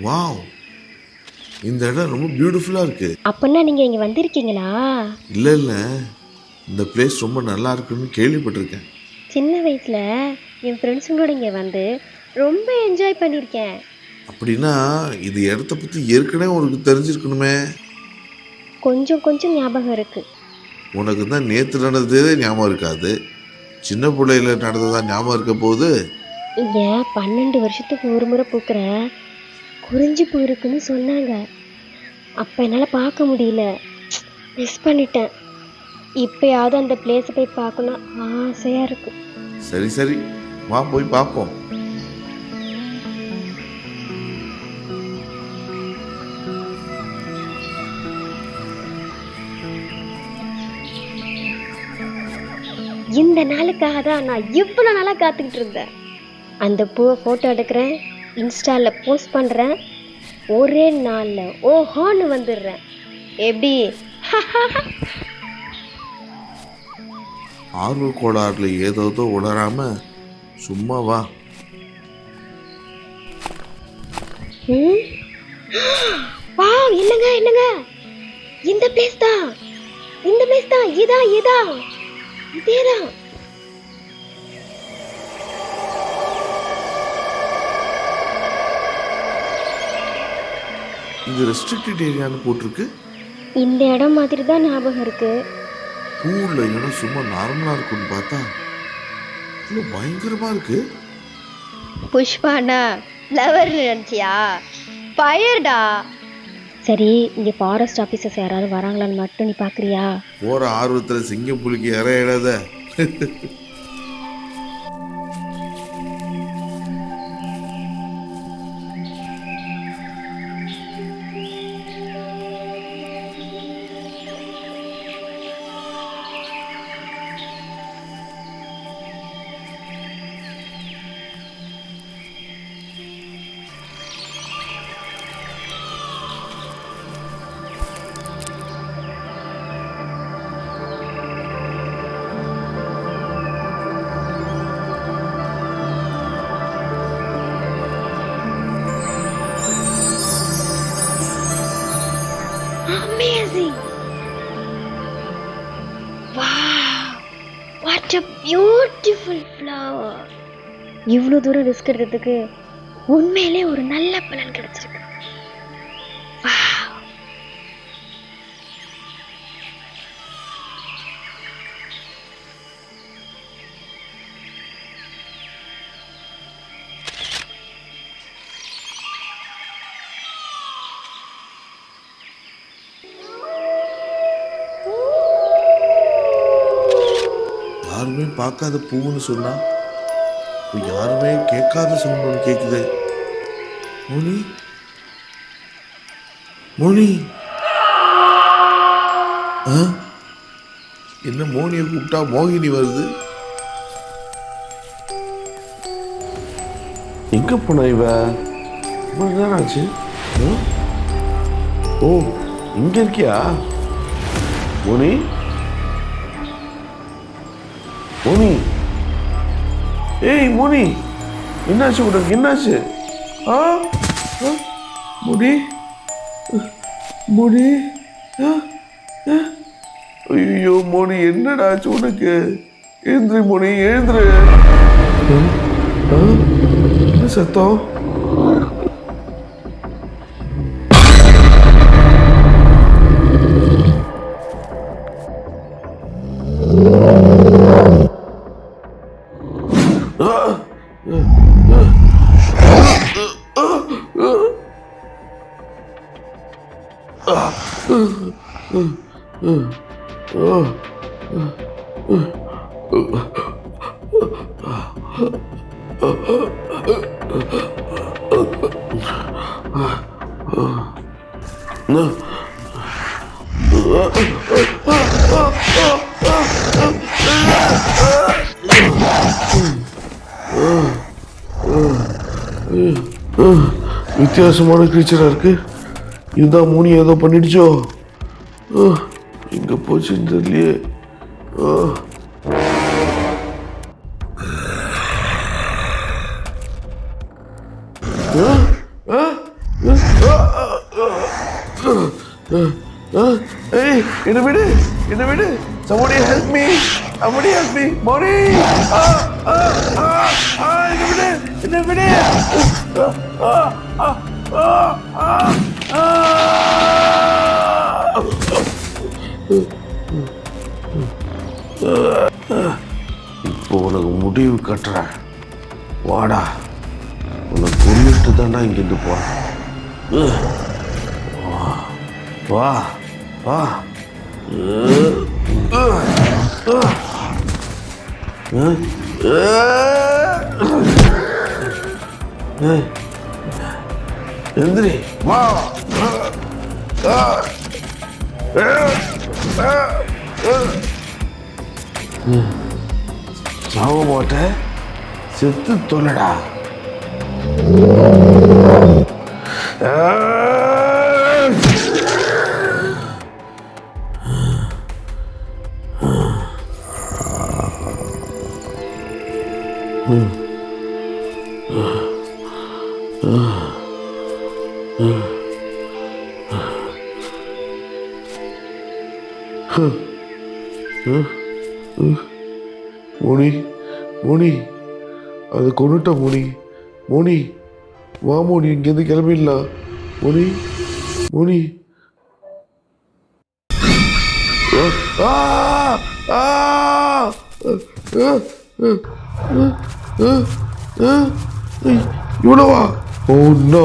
Wow, இந்த இடம் ரொம்ப பியூட்டிஃபுல்லா இருக்கு. அப்பன்னா நீங்க இங்க வந்திருக்கீங்களா? இல்ல இல்ல, இந்த பிளேஸ் ரொம்ப நல்லா இருக்குன்னு கேள்விப்பட்டிருக்கேன். சின்ன வயசுல என் ஃப்ரெண்ட்ஸுங்களோட இங்க வந்து ரொம்ப என்ஜாய் பண்ணியிருக்கேன். அப்படின்னா இது இடத்த பத்தி ஏற்கனவே உனக்கு தெரிஞ்சிருக்கணுமே. கொஞ்சம் கொஞ்சம் ஞாபகம் இருக்கு. உனக்கு தான் நேற்று நடந்ததே ஞாபகம் இருக்காது, சின்ன பிள்ளையில நடந்ததா ஞாபகம் இருக்க போகுது. இங்க 12 வருஷத்துக்கு ஒரு முறை பூக்கிற குறிஞ்சி பூ இருக்குன்னு சொன்னாங்க. அப்ப என்னால பார்க்க முடியல, மிஸ் பண்ணிட்டேன். இப்பயாவது அந்த பிளேஸை போய் பார்க்கணும் ஆசையா இருக்கு. சரி சரி, வா போய் பார்ப்போம். இந்த நாளுக்காக தான் நான் இவ்வளோ நாளாக காத்துக்கிட்டு இருந்தேன். அந்த பூவை ஃபோட்டோ எடுக்கிறேன், இன்ஸ்டாவில் போஸ்ட் பண்ணுறேன், ஒரே நாளில் ஓஹோன்னு வந்துடுறேன். எப்படி? ஆர்வ கோளாறுல ஏதோ உணராம சும்மா வா. வா, இல்லைங்க இல்லைங்க, இந்த பிளேஸ் தான், இந்த பிளேஸ் தான், இதான் இதான் இதேதான். இது ரெஸ்ட்ரிக்டட் ஏரியான்னு போட்டிருக்கு. இந்த இடம் மாதிரி தான் ஞாபகம் இருக்கு. பூவுள்ள இடம் சும்மா நார்மலா இருக்குன்னு பார்த்தா இவ்வளோ பயங்கரமா இருக்கு. புஷ்பாண்ணா லவர் நினைச்சியா? பயர்டா. சரி, இங்க ஃபாரஸ்ட் ஆபீசர்ஸ் யாராவது வராங்களான்னு மட்டும் நீ பாக்குறியா? போற ஆர்வத்துல சிங்கம் புலிக்கு இறையிடாத. Amazing! Wow! What a beautiful flower! இவ்வளோ தூரம் ரிஸ்க் எடுக்கிறதுக்கு உண்மையிலே ஒரு நல்ல பலன் கிடைச்சிருக்கு. யாருமே பார்க்காத பூவுன்னு சொன்னா யாருமே கேட்காத சவுண்ட் ஒன்று கேட்குது. மோனி, மோனி, என்ன மோனியை கூப்பிட்டா மோகினி வருது? எங்க போன இவ? இவ்வளவு நேரம் ஆச்சு. ஓ, இங்க இருக்கியா மோனி? மோனி, ஏய் மோனி, என்னாச்சு உனக்கு? என்னாச்சு? மோனி, மோனி, ஐயோ மோனி, என்னடா ஆச்சு உனக்கு? எழுந்திரு மோனி, எழுந்திரு. என்ன சத்தம்? வித்தியாசமான கிரீச்சரா இருக்கு. இதுதான் மூணி ஏதோ பண்ணிடுச்சோ. எங்க போச்சுன்னு தெரியலையே. ஏய், என்ன விடு, என்ன விடு. Somebody help me. Somebody help me. Moni. என்ன விடு, என்ன விடு. இப்போ உனக்கு முடிவு கட்டுறேன். வாடா, உனக்கு கொண்டுட்டு தாண்டா இங்கிருந்து போறேன். வா வா. எந்திரி வா. சாவ மாட்டேன், செத்து தொலைடா. மோனி, மோனி, அது கொண்டுட்ட மோனி. மோனி வா மோனி, இங்கேருந்து கிளம்பிடலாம். Money, money. இவ்வளவா? Oh no.